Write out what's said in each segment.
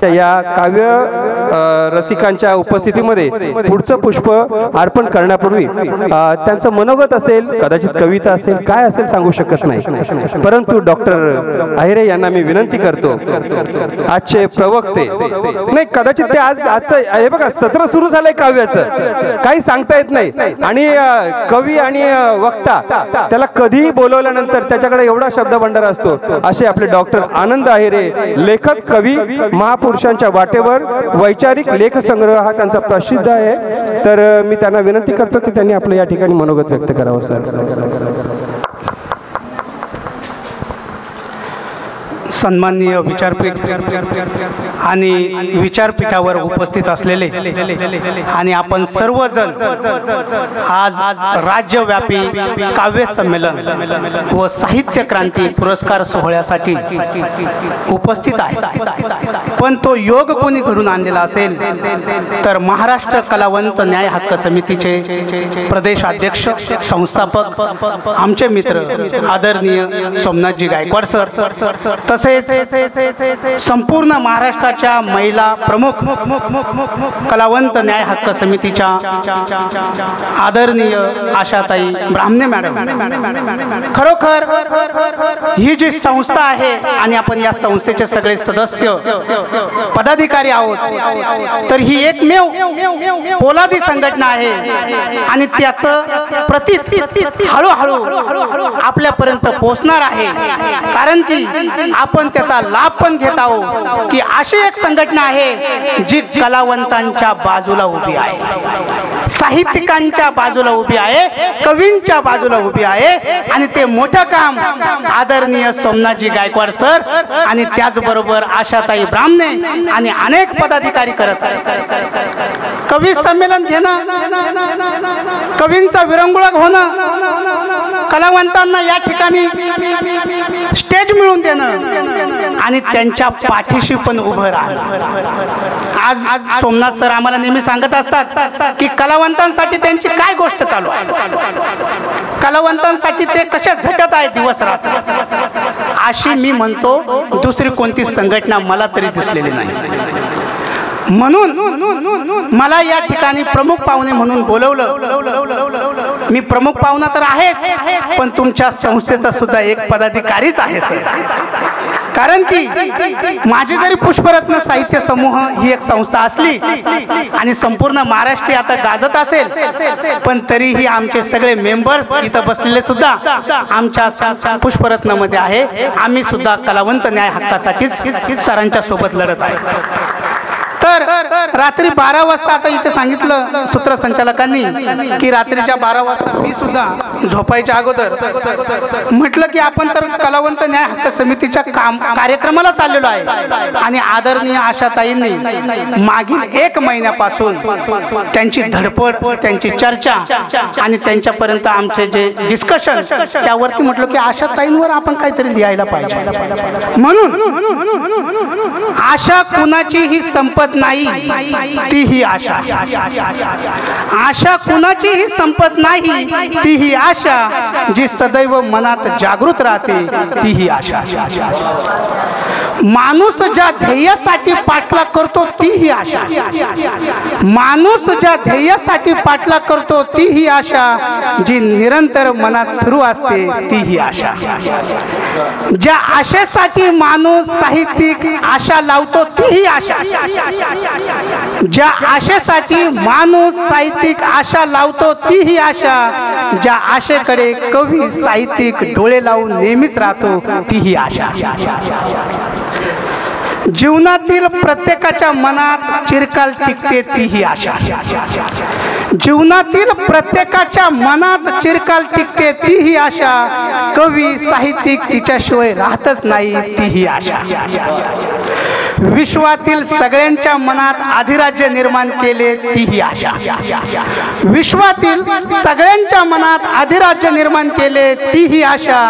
आजच्या या काव्य रसिकांच्या उपस्थितीमध्ये पुढचं पुष्प अर्पण करण्यापूर्वी त्यांचं मनोगत असेल, कदाचित कविता असेल, काय असेल सांगू शकत नाही, परंतु डॉक्टर अहिरे यांना मी विनंती करतो, आजचे प्रवक्ते नाही, कदाचित ते आजचं हे बघा सत्र सुरू झालंय काव्याचं, काही सांगता येत नाही, आणि कवी आणि वक्ता त्याला कधीही बोलवल्यानंतर त्याच्याकडे एवढा शब्दभंडार असतो. असे आपले डॉक्टर आनंद अहिरे, लेखक कवी, महापुरुषांच्या वाटेवर वैचारिक लेख संग्रह हा त्यांचा प्रसिद्ध आहे. तर मी त्यांना विनंती करतो की त्यांनी आपलं या ठिकाणी मनोगत व्यक्त करावं. सर. सन्माननीय विचारपीठ आणि विचारपीठावर उपस्थित असलेले आणि आपण सर्वजण आज राज्यव्यापी काव्य संमेलन व साहित्य क्रांती पुरस्कार सोहळ्यासाठी उपस्थित आहेत. पण तो योग कोणी घडून आणलेला असेल तर महाराष्ट्र कलावंत न्याय हक्क समितीचे प्रदेशाध्यक्ष, संस्थापक, आमचे मित्र आदरणीय सोमनाथजी गायकवाड सर, तसेच संपूर्ण महाराष्ट्राच्या महिला प्रमुख कलावंत न्याय हक्क समितीच्या आदरणीय आशाताई ब्राह्मणे मॅडम. खरोखर ही जी संस्था आहे आणि आपण या संस्थेचे सगळे सदस्य पदाधिकारी आहोत, तर ही एकमेव पोलादी संघटना आहे आणि त्याचं प्रतीक हळूहळू आपल्यापर्यंत पोहोचणार आहे. कारण की आपण त्याचा लाभ पण घेत आहोत की अशी एक संघटना आहे जी कलावंतांच्या बाजूला उभी आहे, साहित्यिकांच्या बाजूला उभी आहे, कवींच्या बाजूला उभी आहे, आणि ते मोठं काम आदरणीय सोमनाथजी गायकवाड सर आणि त्याचबरोबर आशाताई ब्राह्मणे आणि अनेक पदाधिकारी करत आहेत. कवी संमेलन घेणं, कवींचा विरंगुळा होणं, कलावंतांना या ठिकाणी स्टेज मिळवून देणं आणि त्यांच्या पाठीशी पण उभं राहणं. आज सोमनाथ सर आम्हाला नेहमी सांगत असतात की कलावंतांसाठी त्यांची काय गोष्ट चालू आहे, कलावंतांसाठी ते कशा झटत आहेत दिवस रात्र. अशी मी म्हणतो दुसरी कोणती संघटना मला तरी दिसलेली नाही. म्हणून मला या ठिकाणी प्रमुख पाहुणे म्हणून बोलवलं. मी प्रमुख पाहुणा तर आहेच, पण तुमच्या संस्थेचा सुद्धा एक पदाधिकारीच आहे सर. कारण की माझे जरी पुष्परत्न साहित्य समूह ही एक संस्था असली आणि संपूर्ण महाराष्ट्र आता गाजत असेल, पण तरीही आमचे सगळे मेंबर्स इथं बसलेले सुद्धा आमच्या पुष्परत्न मध्ये आहे. आम्ही सुद्धा कलावंत न्याय हक्कासाठीच सरांच्या सोबत लढत आहे. तर रात्री 12 वाजता आता इथे सांगितलं सूत्रसंचालकांनी की रात्रीच्या 12 वाजता मी सुद्धा झोपायच्या अगोदर म्हटलं की आपण तर कलावंत न्याय हक्क समितीच्या कार्यक्रमाला चाललेलो आहे आणि आदरणीय आशाताईंनी मागील 1 महिन्यापासून त्यांची धडपड, त्यांची चर्चा आणि त्यांच्यापर्यंत आमचे जे डिस्कशन त्यावरती म्हटलं की आशाताईंवर आपण काहीतरी लिहायला पाहिजे. म्हणून आशा कुणाचीही संपत नाही, ती ही आशा. आशा कुणाचीही संपत नाही, ती ही आशा जी सदैव मनात जागृत राहते, ती ही आशा. माणूस ज्या ध्येयासाठी पाठलाग करतो ती ही आशा. माणूस ज्या ध्येयासाठी पाठलाग करतो ती ही आशा जी निरंतर मनात सुरू असते, ती ही आशा. ज्या आशेसाठी माणूस साहित्यिक आशा लावतो ती ही आशा. ज्या आशेसाठी माणूस साहित्यिक आशा लावतो ती ही आशा. ज्या आशेकडे कवी साहित्यिक डोळे लावून नेहमीच राहतो ती ही आशा. जीवनातील प्रत्येकाच्या मनात चिरकाल टिकते ती ही आशा. जीवनातील प्रत्येकाच्या मनात चिरकाल टिकते ती ही आशा. कवी साहित्यिक तिच्याशिवाय राहतच नाही ती ही आशा. विश्वातील सगळ्यांच्या मनात अधिराज्य निर्माण केले ती ही आशा. विश्वातील सगळ्यांच्या मनात अधिराज्य निर्माण केले ती ही आशा.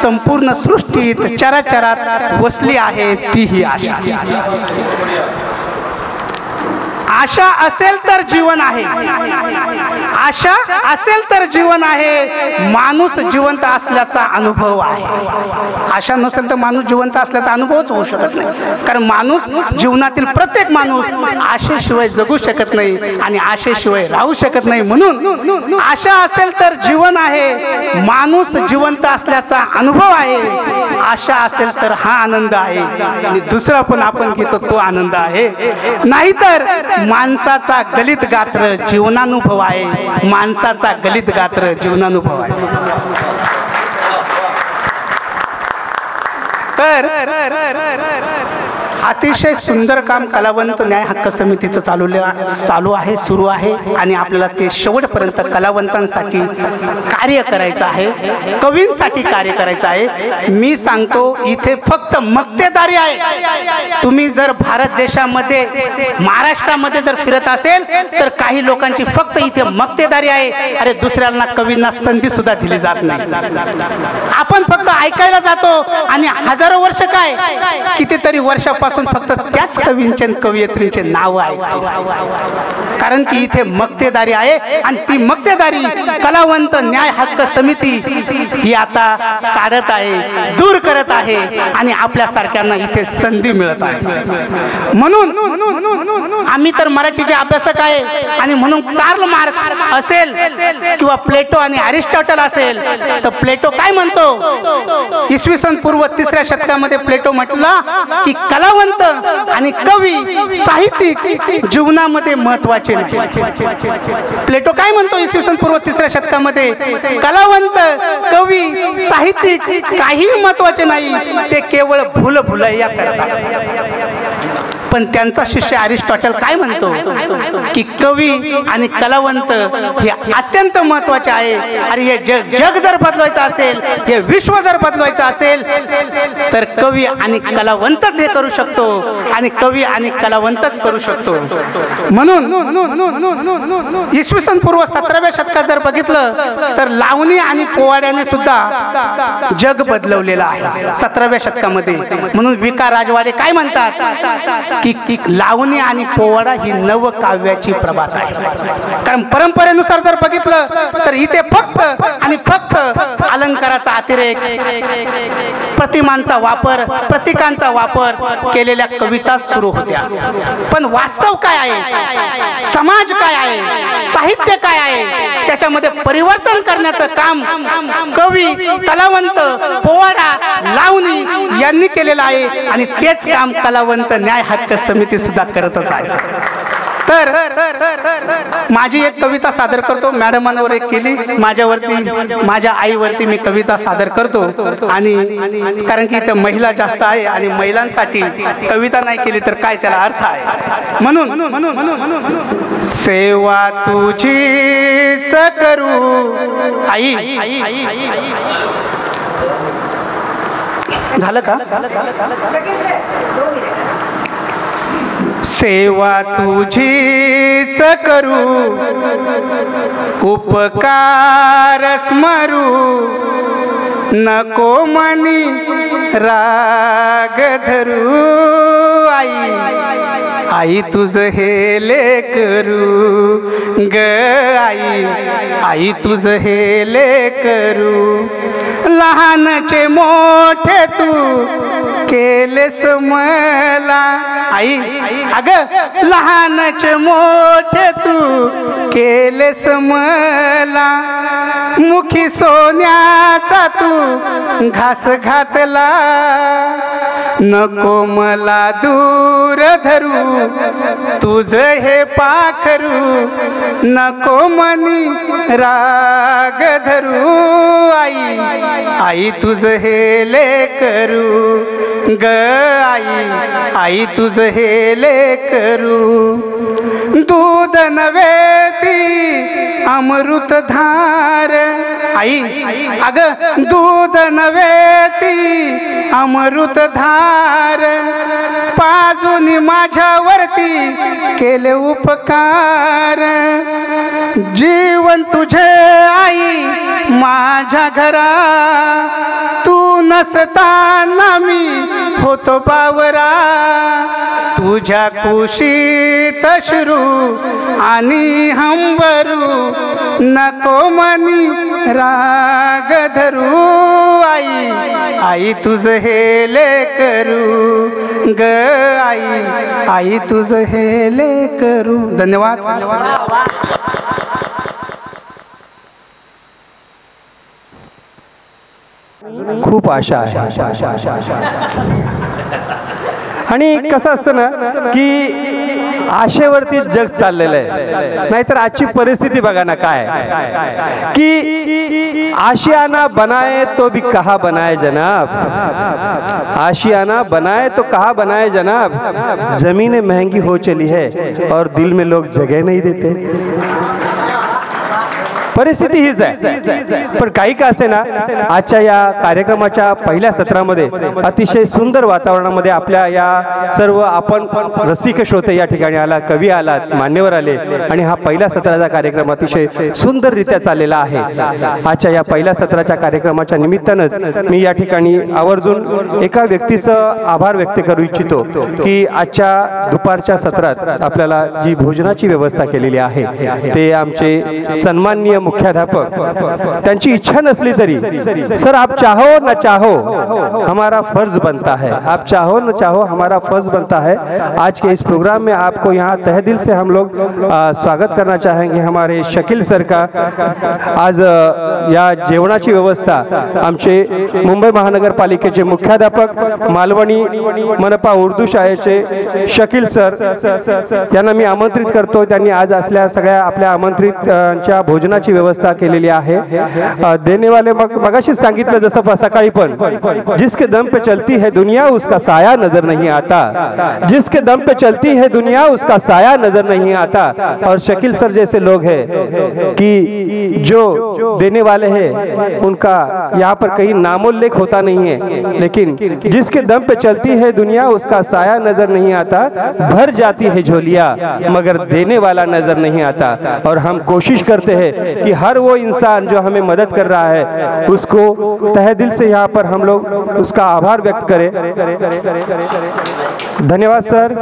संपूर्ण सृष्टीत चराचरात वसली आहे ती ही आशा. आशा असेल तर जीवन आहे, आशा असेल तर जीवन आहे, माणूस जिवंत असल्याचा अनुभव आहे. आशा नसेल तर माणूस जिवंत असल्याचा अनुभवच होऊ शकत नाही. कारण माणूस जीवनातील प्रत्येक माणूस आशेशिवाय जगू शकत नाही आणि आशेशिवाय राहू शकत नाही. म्हणून आशा असेल तर जीवन आहे, माणूस जिवंत असल्याचा अनुभव आहे. आशा असेल तर हा आनंद आहे आणि दुसरा पण आपण घेतो तो आनंद आहे. नाहीतर माणसाचा गलित गात्र जीवनानुभव आहे, माणसाचा गलित गात्र जीवनानुभव आहे. तर अतिशय सुंदर काम कलावंत न्याय हक्क समितीचं चालू आहे, सुरू आहे आणि आपल्याला ते शेवटपर्यंत कलावंतांसाठी कार्य करायचं आहे, कवींसाठी कार्य करायचं आहे. मी सांगतो इथे फक्त मक्तेदारी आहे. तुम्ही जर भारत देशामध्ये महाराष्ट्रामध्ये जर फिरत असेल तर काही लोकांची फक्त इथे मक्तेदारी आहे. अरे दुसऱ्यांना कवींना संधी सुद्धा दिली जात नाही. आपण फक्त ऐकायला जातो आणि हजारो वर्ष काय कितीतरी वर्षापासून फक्त त्याच कवींचे कवयित्रींचे नाव ऐकतो. कारण की इथे मक्तेदारी आहे आणि ती मक्तेदारी कलावंत न्याय हक्क समिती ही आता काढत आहे, दूर करत आहे आणि आपल्या सारख्यांना इथे संधी मिळत आहे. म्हणून आम्ही तर मराठीचे अभ्यासक आहे आणि म्हणून कार्ल मार्क्स असेल किंवा प्लेटो आणि अरिस्टॉटल असेल तर प्लेटो काय म्हणतो, इसवी सन पूर्व 3ऱ्या शतकामध्ये प्लेटो म्हटला की कलावंत आणि कवी साहित्यिक जीवनामध्ये महत्वाचे नाही. प्लेटो काय म्हणतो इसवी सन पूर्व 3ऱ्या शतकामध्ये, कलावंत कवी साहित्यिक काहीही महत्वाचे नाही, ते केवळ भूलभुलैया करतात. पण त्यांचा शिष्य अरिस्टॉटल काय म्हणतो की कवी आणि कलावंत हे अत्यंत महत्वाचे आहे. अरे हे जग जर बदलायचं असेल, हे विश्व जर बदलायचं असेल तर कवी आणि कलावंतच हे करू शकतो आणि कवी आणि कलावंतच करू शकतो. म्हणून इसवी सन पूर्व 17व्या शतकात जर बघितलं तर लावणी आणि पोवाड्याने सुद्धा जग बदलवलेलं आहे 17व्या शतकामध्ये. म्हणून विका राजवाडे काय म्हणतात की लावणी आणि पोवाडा ही नवकाव्याची प्रभात आहे. कारण परंपरेनुसार जर बघितलं तर इथे फक्त आणि फक्त अलंकाराचा अतिरेक, प्रतिमांचा वापर, प्रतीकांचा वापर केलेल्या कविता सुरू होत्या. पण वास्तव काय आहे, समाज काय आहे, साहित्य काय आहे, त्याच्यामध्ये परिवर्तन करण्याचं काम कवी, कलावंत, पोवाडा, लावणी यांनी केलेलं आहे आणि तेच काम कलावंत न्याय हक्क समिती सुद्धा करतच आहे. तर माझी एक कविता सादर करतो. मॅडमांवर एक केली, माझ्यावरती, माझ्या आईवरती मी कविता सादर करतो. आणि कारण की इथं महिला जास्त आहे आणि महिलांसाठी कविता नाही केली तर काय त्याला अर्थ आहे. म्हणून सेवा तुझीच करू आई. झालं का? सेवा तुझीच करू, उपकार स्मरू, नको मनी राग धरू. आई आई तुझ हे लेकरू ग, आई आई तुझ हे लेकरू, लहानचे मोठे तू केलेस मला. आई अग लहानचे मोठे तू केलेस मला, मुखी सोन्याचा तू घास घातला, नको मला दूर धरू तुझ हे पाखरू, नको मनी राग धरू. आई आई तुझ हे लेकरू ग, आई आई तुझ हे लेकरू, दूध नव्हे ती अमृत धार. आई अग दूध नव्हे ती अमृत धार, पाजून माझ्यावरती केले उपकार. जीवन तुझे आई माझ्या घरा, तू नसताना मी होतो बावरा तुझ्या कुशीत श्रू आणि हंबरू नको मनी राग धरू आई आई तुझ हेले करू ग आई आई तुझ हेले करू. धन्यवाद. खूप आशा आहे. आणि कसं असतं ना की आशेवरती जग चाललेलं आहे. नाहीतर आजची परिस्थिती बघा ना काय की आशियाना बनाए तो भी कहा बनाए जनाब, आशियाना बनाए तो कहा बनाए जनाब, जमीनें महंगी हो चली है और दिल में लोग जगह नहीं देते. परिस्थिती हीच आहे. पण काही का असे ना आजच्या या कार्यक्रमाच्या पहिल्या सत्रामध्ये अतिशय सुंदर वातावरणामध्ये आपल्या या सर्व आपण रसिक श्रोते या ठिकाणी आला, कवी आलात, मान्यवर आले आणि हा पहिल्या सत्राचा कार्यक्रम अतिशय सुंदररित्या चाललेला आहे. आजच्या या पहिल्या सत्राच्या कार्यक्रमाच्या निमित्तानंच मी या ठिकाणी आवर्जून एका व्यक्तीचं आभार व्यक्त करू इच्छितो की आजच्या दुपारच्या सत्रात आपल्याला जी भोजनाची व्यवस्था केलेली आहे ते आमचे सन्माननीय मुख्याध्यापक. त्यांची इच्छा नसली तरी सर आप चाहो न चाहो हमारा फर्ज बनता है, आप चाहो न चाहो हमारा फर्ज बनता है. आज के इस प्रोग्राम में आपको यहाँ तहे दिल से हम लोग स्वागत करना चाहेंगे. हमारे शकील सर का आज या जेवणाची व्यवस्था आमचे मुंबई महानगरपालिकेचे मुख्याध्यापक मालवणी मनपा उर्दू शाळेचे शकील सर यांना मी आमंत्रित करतो. त्यांनी आज असल्या सगळ्या आपल्या आमंत्रितांच्या भोजनाची व्यवस्था केलेली आहे. देने वाले मगाशी सांगितलं जसं सकाळी पण जिसके दम पे चलती है दुनिया उसका साया नजर नहीं आता, जिसके दम पे चलती है दुनिया उसका साया नजर नहीं आता. और शकील सर जैसे लोग हैं कि जो देने वाले हैं उनका यहाँ पर कहीं नामोल्लेख होता नहीं है, लेकिन जिसके दम पे चलती है दुनिया उसका साया नजर नहीं आता. भर जाती है झोलिया मगर देने वाला नजर नहीं आता. और हम कोशिश करते हैं कि हर वो इंसान जो हमें मदद कर रहा है उसको तहे दिल से यहाँ पर हम लोग उसका आभार व्यक्त करें. धन्यवाद सर.